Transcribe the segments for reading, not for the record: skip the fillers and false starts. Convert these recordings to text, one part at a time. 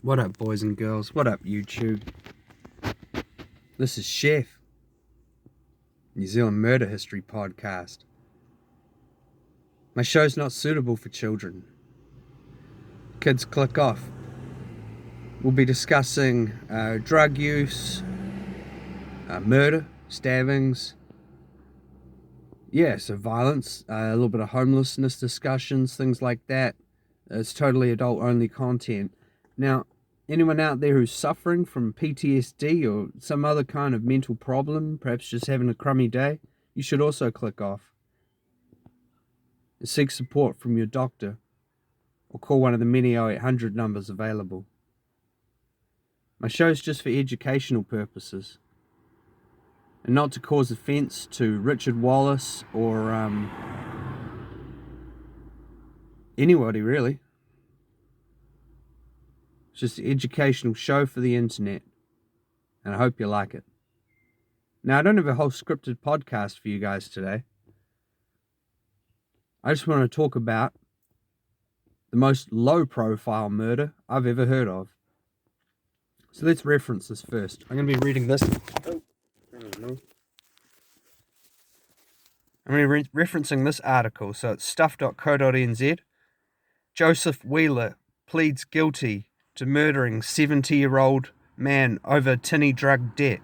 What up, boys and girls? What up, YouTube? This is Chef, New Zealand Murder History Podcast. My show's not suitable for children. Kids, click off. We'll be discussing drug use, murder, stabbings, so violence, a little bit of homelessness discussions, things like that. It's totally adult-only content. Now, anyone out there who's suffering from PTSD or some other kind of mental problem, perhaps just having a crummy day, you should also click off. Seek support from your doctor or call one of the many 0800 numbers available. My show's just for educational purposes and not to cause offense to Richard Wallace or anybody really. It's just an educational show for the internet, and I hope you like it. Now, I don't have a whole scripted podcast for you guys today. I just want to talk about the most low-profile murder I've ever heard of. So let's reference this first. I'm going to be reading this. I'm referencing this article, so it's stuff.co.nz. Joseph Wheeler pleads guilty to murdering 70-year-old man over tinny drug debt.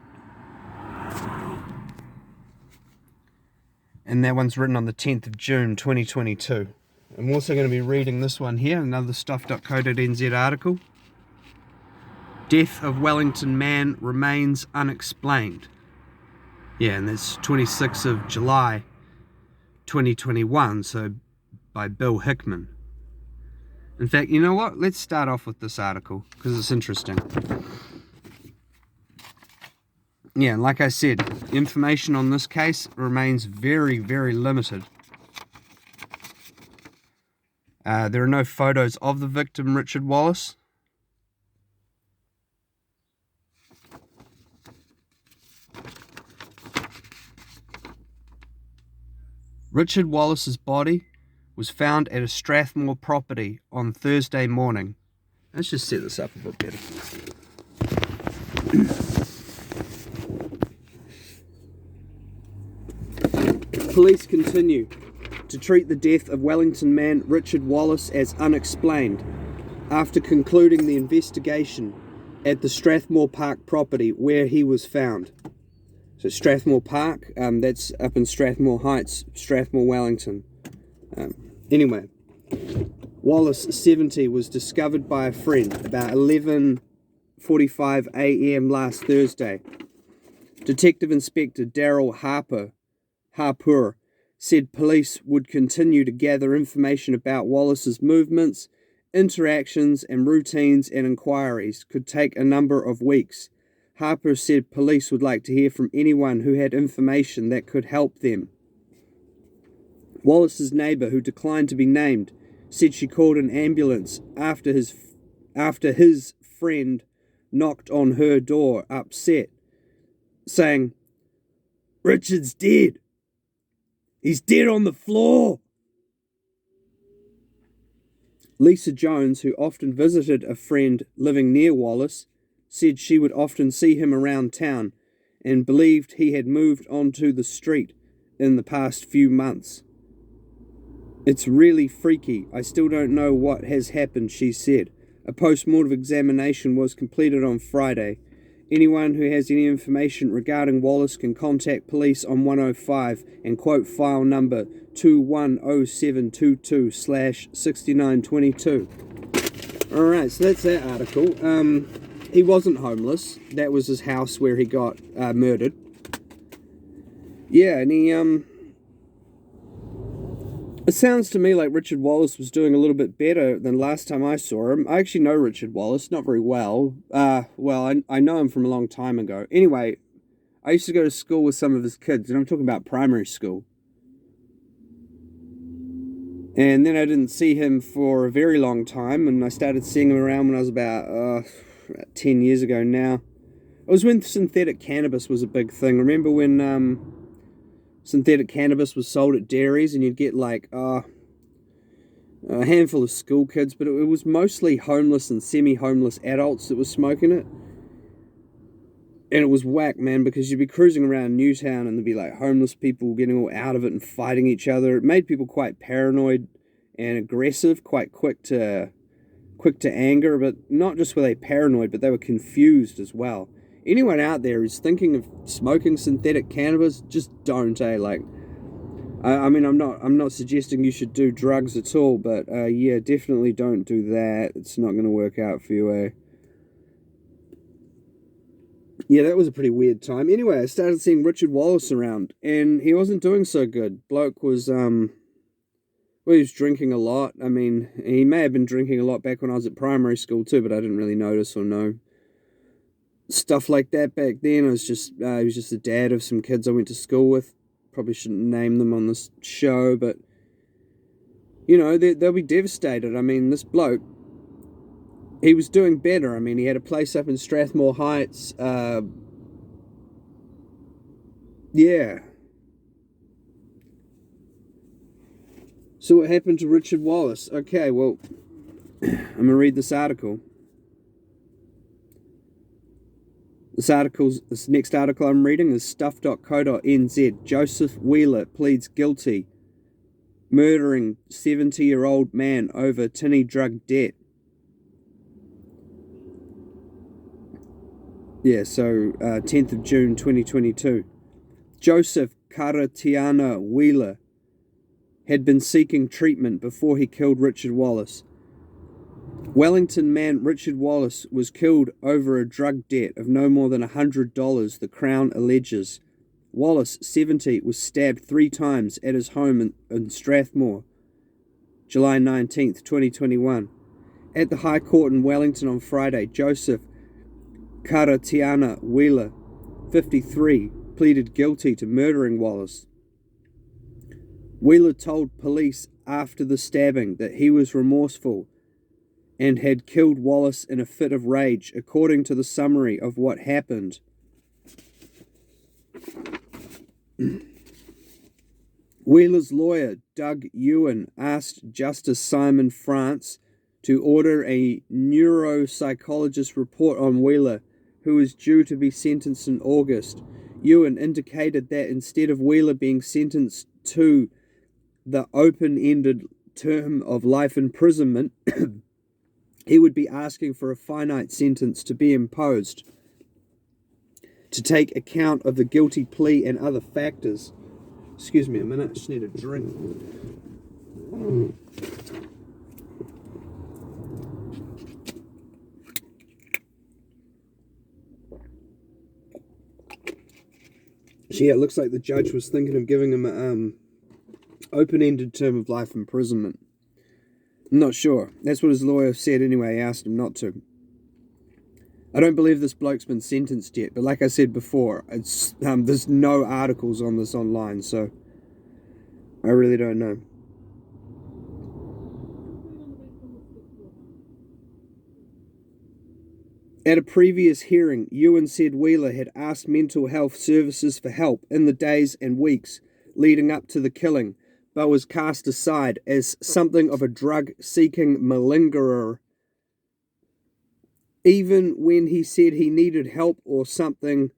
And that one's written on the 10th of June 2022. I'm also going to be reading this one here, another stuff.co.nz article. Death of Wellington man remains unexplained. Yeah, and that's 26th of July 2021, so by Bill Hickman. In fact, you know what? Let's start off with this article, because it's interesting. Yeah, like I said, information on this case remains very, very limited. There are no photos of the victim, Richard Wallace. Richard Wallace's body was found at a Strathmore property on Thursday morning. Let's just set this up a bit better. Police continue to treat the death of Wellington man Richard Wallace as unexplained after concluding the investigation at the Strathmore Park property where he was found. So Strathmore Park, that's up in Strathmore Heights, Strathmore, Wellington. Anyway, Wallace, 70, was discovered by a friend about 11:45 a.m. last Thursday. Detective Inspector Daryl Harpur said police would continue to gather information about Wallace's movements, interactions, and routines, and inquiries could take a number of weeks. Harper said police would like to hear from anyone who had information that could help them. Wallace's neighbour, who declined to be named, said she called an ambulance after his friend knocked on her door, upset, saying, "Richard's dead. He's dead on the floor." Lisa Jones, who often visited a friend living near Wallace, said she would often see him around town and believed he had moved onto the street in the past few months. "It's really freaky. I still don't know what has happened," she said. A post-mortem examination was completed on Friday. Anyone who has any information regarding Wallace can contact police on 105 and quote file number 210722/6922. Alright, so that's that article. He wasn't homeless. That was his house where he got murdered. Yeah, and he, it sounds to me like Richard Wallace was doing a little bit better than last time I saw him. I actually know Richard Wallace, not very well. I know him from a long time ago. Anyway, I used to go to school with some of his kids, and I'm talking about primary school. And then I didn't see him for a very long time, and I started seeing him around when I was about 10 years ago now. It was when synthetic cannabis was a big thing. Remember when synthetic cannabis was sold at dairies and you'd get like a handful of school kids, but it was mostly homeless and semi-homeless adults that were smoking it. And it was whack, man, because you'd be cruising around Newtown and there'd be like homeless people getting all out of it and fighting each other. It made people quite paranoid and aggressive, quite quick to anger, but not just were they paranoid, but they were confused as well. Anyone out there who's thinking of smoking synthetic cannabis, just don't, Like, I mean, I'm not suggesting you should do drugs at all, but yeah, definitely don't do that. It's not going to work out for you, Yeah, that was a pretty weird time. Anyway, I started seeing Richard Wallace around, and he wasn't doing so good. Bloke was, well, he was drinking a lot. I mean, he may have been drinking a lot back when I was at primary school too, but I didn't really notice or know stuff like that back then. He was just the dad of some kids I went to school with. Probably shouldn't name them on this show, but, you know, they'll be devastated. I mean, this bloke, he was doing better. I mean, he had a place up in Strathmore Heights. Yeah. So what happened to Richard Wallace? Okay, well, I'm going to read this article. This next article I'm reading is stuff.co.nz. Joseph Wheeler pleads guilty, murdering 70-year-old man over tinny drug debt. Yeah, so 10th of June 2022. Joseph Karatiana Wheeler had been seeking treatment before he killed Richard Wallace. Wellington man Richard Wallace was killed over a drug debt of no more than $100, the Crown alleges. Wallace, 70, was stabbed 3 times at his home in Strathmore, July 19th, 2021. At the High Court in Wellington on Friday, Joseph Karatiana Wheeler, 53, pleaded guilty to murdering Wallace. Wheeler told police after the stabbing that he was remorseful and had killed Wallace in a fit of rage, according to the summary of what happened. Wheeler's lawyer, Doug Ewan, asked Justice Simon France to order a neuropsychologist report on Wheeler, who is due to be sentenced in August. Ewan indicated that instead of Wheeler being sentenced to the open-ended term of life imprisonment, he would be asking for a finite sentence to be imposed to take account of the guilty plea and other factors. Excuse me a minute, I just need a drink. So yeah, it looks like the judge was thinking of giving him an open-ended term of life imprisonment. I'm not sure. That's what his lawyer said anyway. He asked him not to. I don't believe this bloke's been sentenced yet, but like I said before, it's there's no articles on this online, so I really don't know. At a previous hearing, Ewan said Wheeler had asked mental health services for help in the days and weeks leading up to the killing, but was cast aside as something of a drug-seeking malingerer, even when he said he needed help or something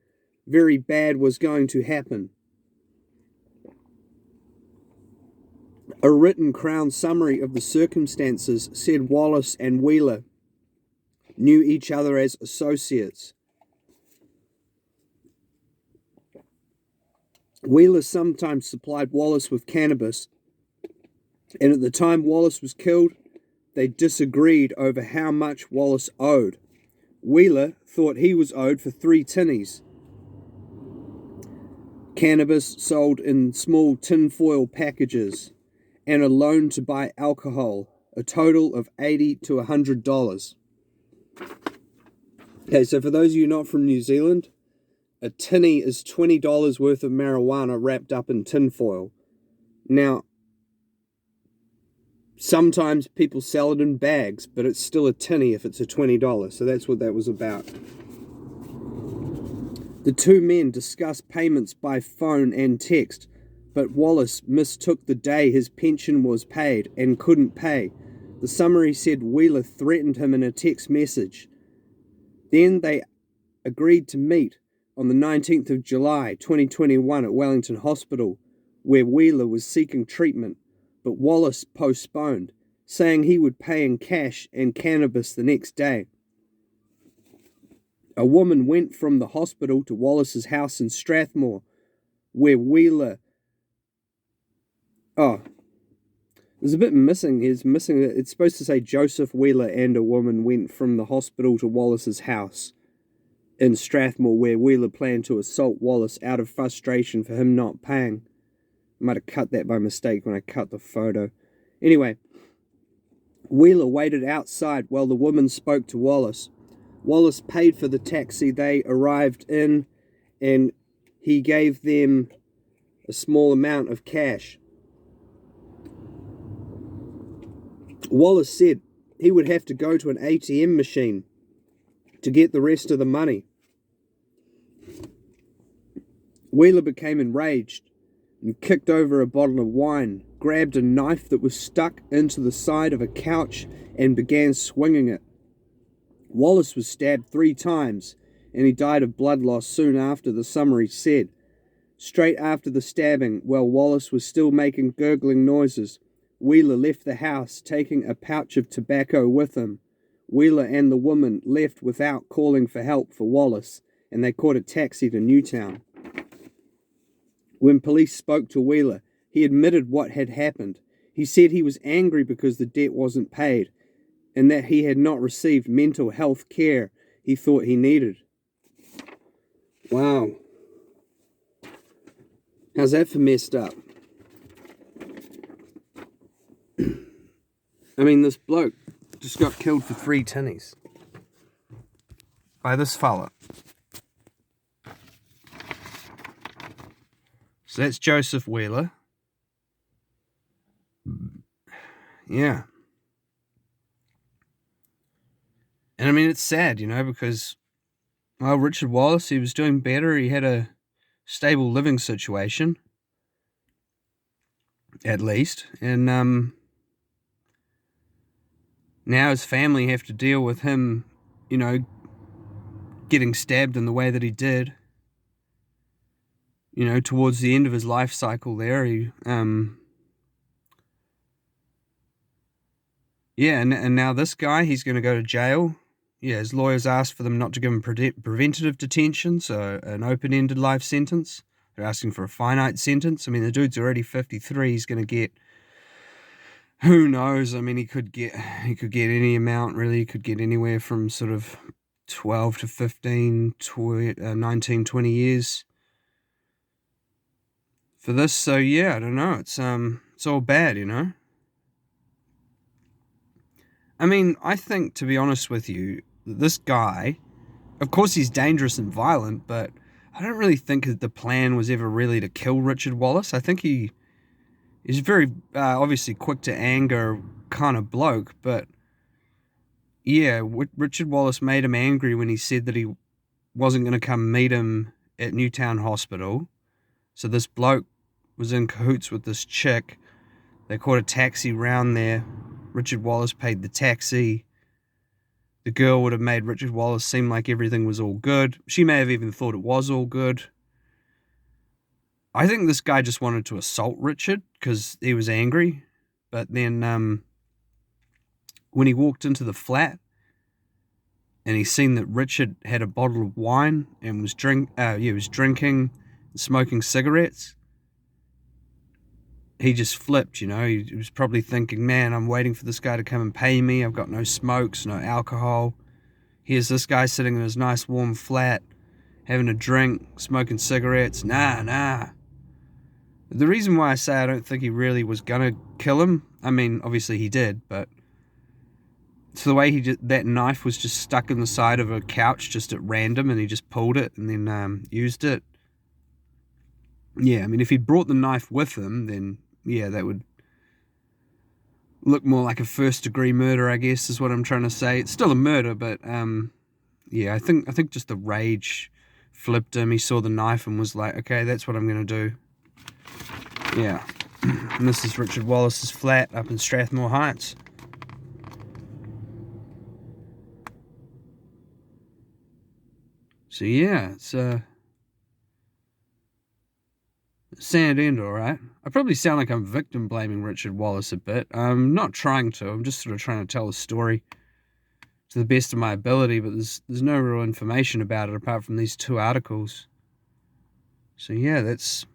very bad was going to happen. A written Crown summary of the circumstances said Wallace and Wheeler knew each other as associates. Wheeler sometimes supplied Wallace with cannabis, and at the time Wallace was killed, they disagreed over how much Wallace owed. Wheeler thought he was owed for 3 tinnies. Cannabis sold in small tinfoil packages, and a loan to buy alcohol, a total of $80 to $100. Okay, so for those of you not from New Zealand, a tinny is $20 worth of marijuana wrapped up in tinfoil. Now, sometimes people sell it in bags, but it's still a tinny if it's a $20, so that's what that was about. The two men discussed payments by phone and text. but Wallace mistook the day his pension was paid and couldn't pay. The summary said Wheeler threatened him in a text message. Then they agreed to meet on the 19th of July 2021 at Wellington Hospital, where Wheeler was seeking treatment, but Wallace postponed, saying he would pay in cash and cannabis the next day. A woman went from the hospital to Wallace's house in Strathmore, where Wheeler... Oh, there's a bit missing. It's supposed to say Joseph Wheeler and a woman went from the hospital to Wallace's house in Strathmore, where Wheeler planned to assault Wallace out of frustration for him not paying. I might have cut that by mistake when I cut the photo. Anyway, Wheeler waited outside while the woman spoke to Wallace. Wallace paid for the taxi they arrived in, and he gave them a small amount of cash. Wallace said he would have to go to an ATM machine to get the rest of the money. Wheeler became enraged and kicked over a bottle of wine, grabbed a knife that was stuck into the side of a couch, and began swinging it. Wallace was stabbed 3 times, and he died of blood loss soon after, the summary said. Straight after the stabbing, while Wallace was still making gurgling noises, Wheeler left the house, taking a pouch of tobacco with him. Wheeler and the woman left without calling for help for Wallace, and they caught a taxi to Newtown. When police spoke to Wheeler, he admitted what had happened. He said he was angry because the debt wasn't paid, and that he had not received mental health care he thought he needed. Wow. How's that for messed up? I mean, this bloke just got killed for 3 tinnies by this fella. So that's Joseph Wheeler. Yeah. And I mean, it's sad, because, well, Richard Wallace, he was doing better. He had a stable living situation, at least. And now his family have to deal with him, getting stabbed in the way that he did. Towards the end of his life cycle there, and now this guy, he's going to go to jail. Yeah, his lawyers asked for them not to give him preventative detention, so an open-ended life sentence. They're asking for a finite sentence. I mean, the dude's already 53. He's going to get, who knows? I mean, he could get any amount, really. He could get anywhere from sort of 12 to 15, 19, 20 years for this. So yeah, I don't know. It's all bad, I mean, I think, to be honest with you, this guy, of course he's dangerous and violent, but I don't really think that the plan was ever really to kill Richard Wallace. I think he's very obviously quick to anger kind of bloke, but yeah, Richard Wallace made him angry when he said that he wasn't going to come meet him at Newtown Hospital. So this bloke was in cahoots with this chick. They caught a taxi round there. Richard Wallace paid the taxi. The girl would have made Richard Wallace seem like everything was all good. She may have even thought it was all good. I think this guy just wanted to assault Richard because he was angry. But then when he walked into the flat and he seen that Richard had a bottle of wine and was drinking and smoking cigarettes, he just flipped, He was probably thinking, man, I'm waiting for this guy to come and pay me. I've got no smokes, no alcohol. Here's this guy sitting in his nice warm flat, having a drink, smoking cigarettes. Nah. The reason why I say I don't think he really was going to kill him, I mean, obviously he did, but it's the way that knife was just stuck in the side of a couch just at random, and he just pulled it and then used it. Yeah, I mean, if he'd brought the knife with him, then yeah, that would look more like a first-degree murder, I guess, is what I'm trying to say. It's still a murder, but yeah, I think just the rage flipped him. He saw the knife and was like, okay, that's what I'm going to do. Yeah. And this is Richard Wallace's flat up in Strathmore Heights. So yeah, it's sad end, alright. I probably sound like I'm victim blaming Richard Wallace a bit. I'm not trying to, I'm just sort of trying to tell the story to the best of my ability, but there's no real information about it apart from these 2 articles. So yeah, it's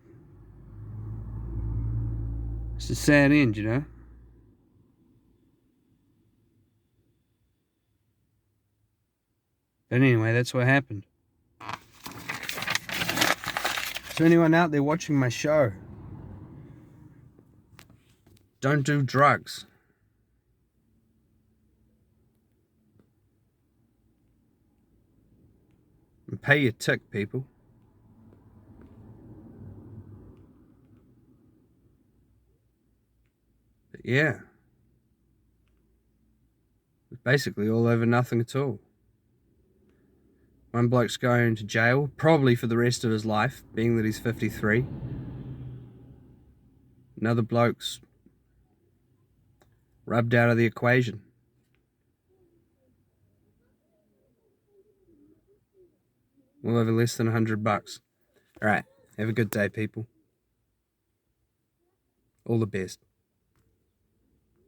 a sad end, you know. But anyway, that's what happened. So anyone out there watching my show, don't do drugs. And pay your tick, people. But yeah, it's basically all over nothing at all. One bloke's going to jail, probably for the rest of his life, being that he's 53. Another bloke's rubbed out of the equation. Well over less than $100. Alright, have a good day, people. All the best.